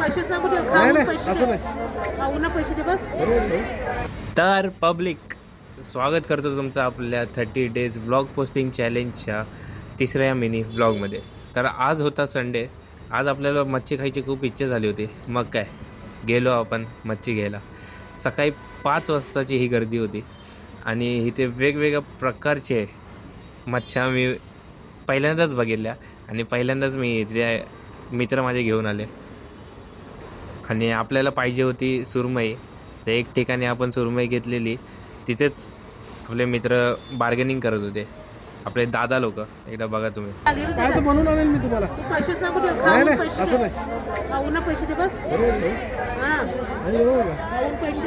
पैसेच नको देऊ, नाही खाऊन नाही पैसे असं दे. नाही. खाऊन पैसे दे बस. तर पब्लिक स्वागत करतो तुमचं आपल्या 30 डेज व्लॉग पोस्टिंग चॅलेंजच्या तिसऱ्या मिनी व्लॉगमध्ये. तर आज होता संडे. आज आपल्याला मच्छी खायची खूप इच्छा झाली होती. मग काय गेलो आपण मच्छी घ्यायला. सकाळी 5 वाजताची ही गर्दी होती आणि इथे वेगवेगळ्या प्रकारचे मच्छ्या मी पहिल्यांदाच बघितल्या आणि पहिल्यांदाच मी इथले मित्र माझे घेऊन आले. आणि आपल्याला पाहिजे होती सुरमई. तर एक ठिकाणी आपण सुरमई घेतलेली. तिथेच आपले मित्र बार्गेनिंग करत होते, आपले दादा लोक. एकदा बघा तुम्ही. काय तर बनवून आणेल मी तुम्हाला. तू पैसेच नको देऊ, नाही खाऊन नाही पैसे असं दे. नाही. खाऊन पैसे दे बस. हां, आणि बरोबर का? खाऊन पैसे.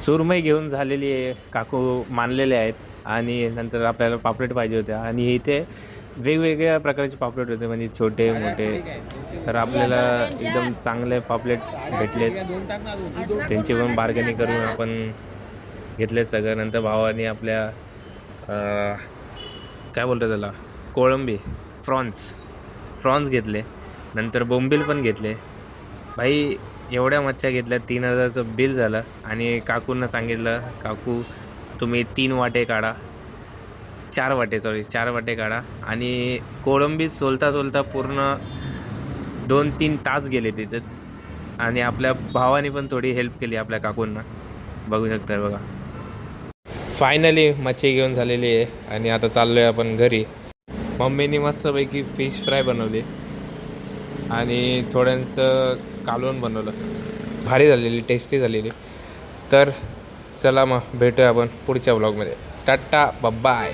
सुरमई घेऊन झालेली आहे. काकू मानलेले आहेत. आणि नंतर आपल्याला पापलेट पाहिजे होत्या आणि इथे वेगवेगळ्या प्रकारचे पापलेट होते, म्हणजे छोटे मोठे. तर आपल्याला एकदम चांगले पापलेट भेटलेत. त्यांची पण बार्गेनिंग करून आपण घेतले सगळं. नंतर भावाने आपल्या काय बोलतात त्याला, कोळंबी, फ्रॉन्स घेतले. नंतर बोंबील पण घेतले. भाई एवढ्या मच्छ्या घेतल्या. 3000चं बिल झालं. आणि काकूंना सांगितलं, काकू तुम्ही 3 वाटे काढा, 4 वाटे काढा. आणि कोळंबी सोलता पूर्ण 2-3 तास गेले तिथेच. आणि आपल्या भावाने पण थोडी हेल्प केली आपल्या काकूंना. बघू शकताय बघा. फायनली मच्छी घेऊन झालेली आहे आणि आता चाललो आहे आपण घरी. मम्मीने मस्तपैकी फिश फ्राय बनवली आणि थोड्यांचं कालवण बनवलं. भारी झालेली, टेस्टी झालेली. तर चला मग भेटूया आपण पुढच्या व्लॉगमध्ये. Tata bye.